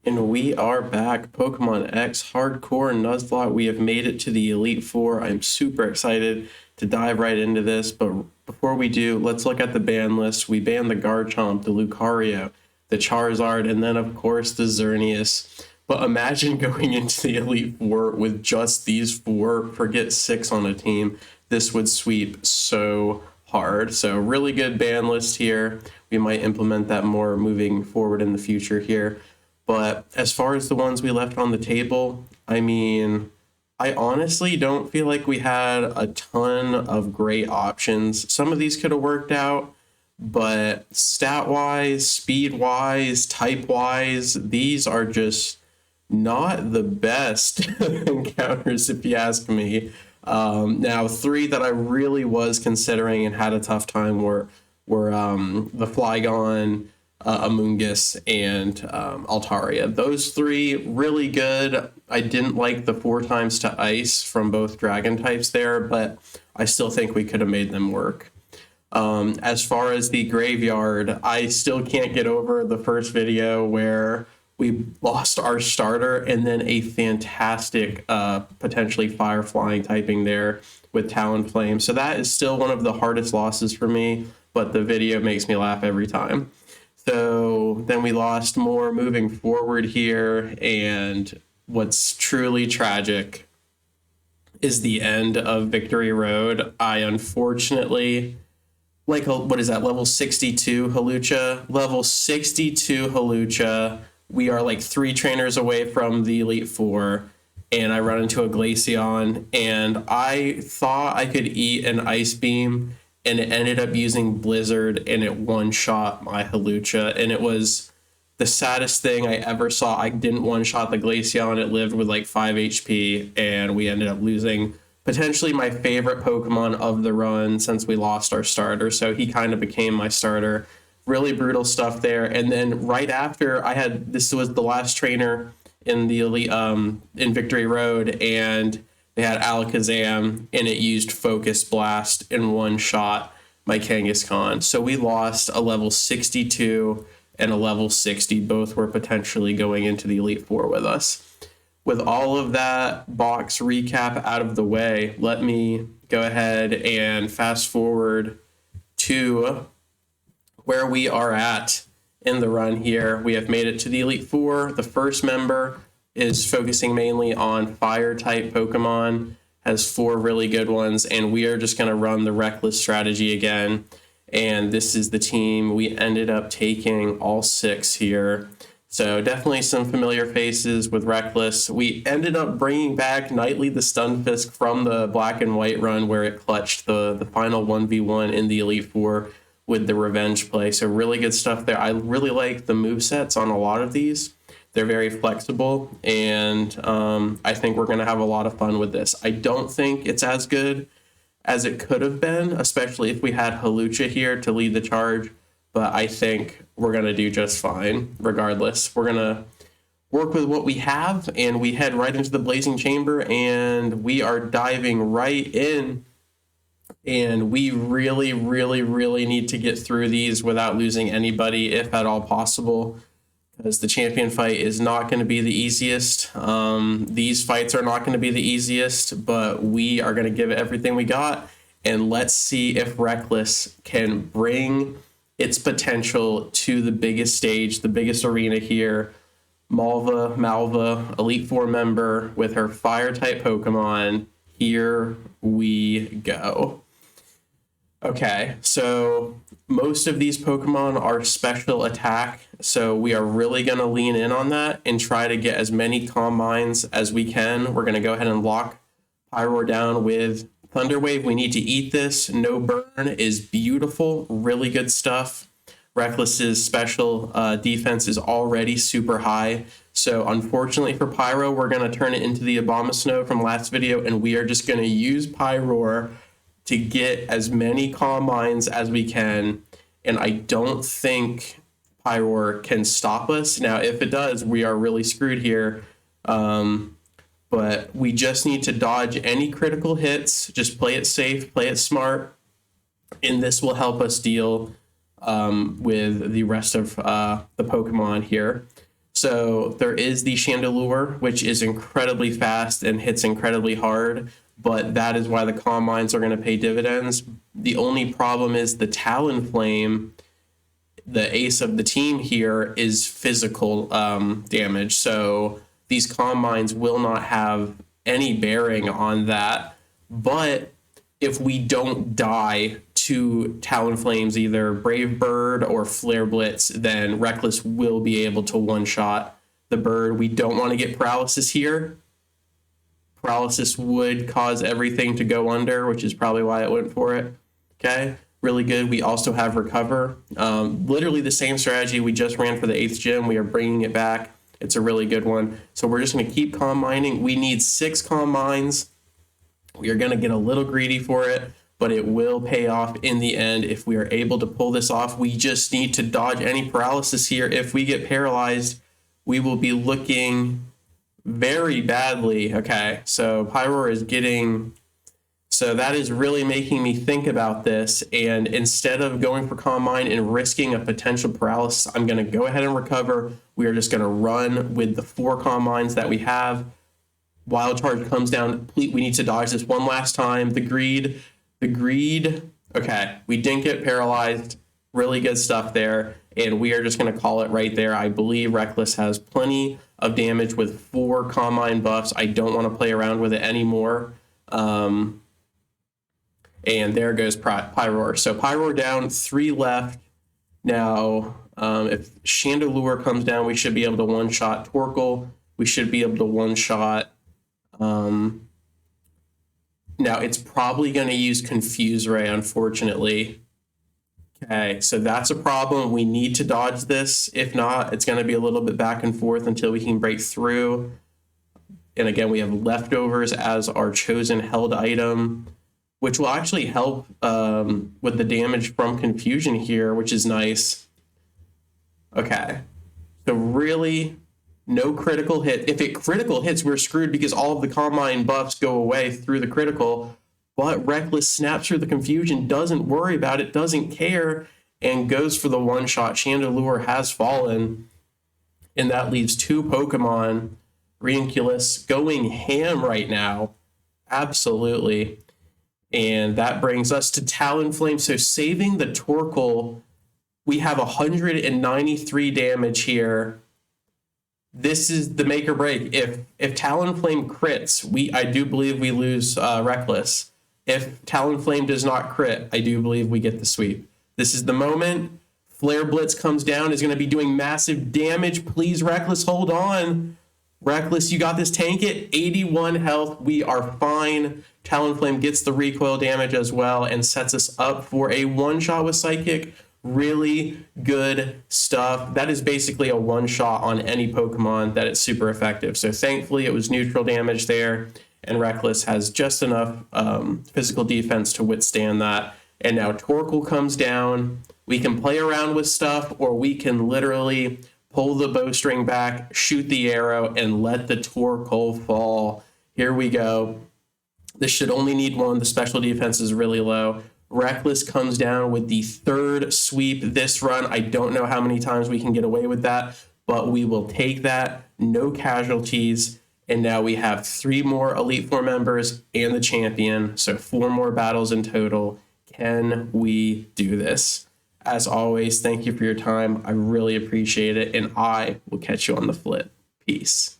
And we are back. Pokemon X Hardcore Nuzlocke. We have made it to the Elite Four. I'm super excited to dive right into this. But before we do, let's look at the ban list. We banned the Garchomp, the Lucario, the Charizard, and then, of course, the Xerneas. But imagine going into the Elite Four with just these four. Forget six on a team. This would sweep so hard. So, really good ban list here. We might implement that more moving forward in the future here. But as far as the ones we left on the table, I mean, I honestly don't feel like we had a ton of great options. Some of these could have worked out, but stat-wise, speed-wise, type-wise, these are just not the best encounters, if you ask me. Now, three that I really was considering and had a tough time were the Flygon, Amoonguss, and Altaria. Those three really good. I didn't like the 4x to ice from both dragon types there, but I still think we could have made them work. As far as the graveyard, I still can't get over the first video where we lost our starter and then a fantastic potentially fire flying typing there with Talonflame. So that is still one of the hardest losses for me, but the video makes me laugh every time. So then we lost more moving forward here, and what's truly tragic is the end of Victory Road. I unfortunately, what is that, level 62 Hawlucha? Level 62 Hawlucha. We are like 3 trainers away from the Elite Four, and I run into a Glaceon, and I thought I could eat an Ice Beam, and it ended up using Blizzard, and it one-shot my Hawlucha, and it was the saddest thing I ever saw. I didn't one-shot the Glaceon. It lived with like 5 HP, and we ended up losing potentially my favorite Pokemon of the run since we lost our starter, so he kind of became my starter. Really brutal stuff there. And then right after, this was the last trainer in the Elite, in Victory Road, and they had Alakazam, and it used Focus Blast in one shot my Kangaskhan. So we lost a level 62 and a level 60. Both were potentially going into the Elite Four with us. With all of that box recap out of the way, let me go ahead and fast forward to where we are at in the run here. We have made it to the Elite Four. The first member is focusing mainly on fire type Pokemon, has 4 really good ones, and we are just going to run the reckless strategy again. And this is the team. We ended up taking all 6 here. So definitely some familiar faces with Reckless. We ended up bringing back Nightly the Stunfisk from the Black and White run where it clutched the final 1v1 in the Elite Four with the revenge play. So really good stuff there. I really like the movesets on a lot of these. They're very flexible, and I think we're going to have a lot of fun with this. I don't think it's as good as it could have been, especially if we had Hawlucha here to lead the charge, but I think we're going to do just fine regardless. We're going to work with what we have, and we head right into the Blazing Chamber, and we are diving right in. And we really, really, really need to get through these without losing anybody, if at all possible, because the champion fight is not going to be the easiest. These fights are not going to be the easiest, but we are going to give it everything we got. And let's see if Reckless can bring its potential to the biggest stage, the biggest arena here. Malva, Elite Four member with her fire-type Pokemon. Here we go. Okay, so most of these Pokemon are special attack, so we are really going to lean in on that and try to get as many Calm Minds as we can. We're going to go ahead and lock Pyroar down with Thunder Wave. We need to eat this. No Burn is beautiful, really good stuff. Reckless's special defense is already super high, so unfortunately for Pyro, we're going to turn it into the Abomasnow from last video, and we are just going to use Pyroar to get as many Calm Minds as we can, and I don't think Pyroar can stop us. Now, if it does, we are really screwed here, but we just need to dodge any critical hits, just play it safe, play it smart, and this will help us deal with the rest of the Pokemon here. So there is the Chandelure, which is incredibly fast and hits incredibly hard, but that is why the Calm Minds are going to pay dividends. The only problem is the Talonflame, the ace of the team here, is physical damage. So these Calm Minds will not have any bearing on that. But if we don't die to Talonflame's either Brave Bird or Flare Blitz, then Reckless will be able to one-shot the bird. We don't want to get Paralysis here. Paralysis would cause everything to go under, which is probably why it went for it. Okay, really good. We also have Recover. Literally the same strategy we just ran for the 8th gym. We are bringing it back. It's a really good one. So we're just going to keep Calm Minding. We need 6 Calm Minds. We are going to get a little greedy for it, but it will pay off in the end if we are able to pull this off. We just need to dodge any paralysis here. If we get paralyzed, we will be looking very badly. Okay, so Pyroar is getting... So that is really making me think about this. And instead of going for Calm Mind and risking a potential paralysis, I'm going to go ahead and Recover. We are just going to run with the 4 Calm Minds that we have. Wild Charge comes down. We need to dodge this one last time. The greed. Okay, we didn't get paralyzed. Really good stuff there. And we are just going to call it right there. I believe Reckless has plenty of damage with 4 Calm Mind buffs. I don't want to play around with it anymore. And there goes Pyroar. So Pyroar down, 3 left. Now, if Chandelure comes down, we should be able to one-shot Torkoal. We should be able to one-shot... Now, it's probably going to use Confuse Ray, unfortunately. Okay, so that's a problem. We need to dodge this. If not, it's going to be a little bit back and forth until we can break through. And again, we have Leftovers as our chosen held item, which will actually help with the damage from Confusion here, which is nice. Okay, so really... no critical hit. If it critical hits, we're screwed because all of the Calm Mind buffs go away through the critical. But Reckless snaps through the Confusion, doesn't worry about it, doesn't care, and goes for the one-shot. Chandelure has fallen, and that leaves 2 Pokemon. Reinculus going ham right now. Absolutely. And that brings us to Talonflame. So saving the Torkoal, we have 193 damage here. This is the make or break. If Talonflame crits, I do believe we lose Reckless. If Talonflame does not crit, I do believe we get the sweep. This is the moment. Flare Blitz comes down, is going to be doing massive damage. Please, Reckless, hold on. Reckless, you got this. Tank it. 81 health. We are fine. Talonflame gets the recoil damage as well and sets us up for a one-shot with Psychic. Really good stuff. That is basically a one-shot on any Pokemon that is super effective. So thankfully it was neutral damage there, and Reckless has just enough physical defense to withstand that. And now Torkoal comes down. We can play around with stuff, or we can literally pull the bowstring back, shoot the arrow, and let the Torkoal fall. Here we go. This should only need 1. The special defense is really low. Reckless comes down with the 3rd sweep this run. I don't know how many times we can get away with that, but we will take that. No casualties. And now we have 3 more Elite Four members and the champion. So 4 more battles in total. Can we do this? As always, thank you for your time. I really appreciate it. And I will catch you on the flip. Peace.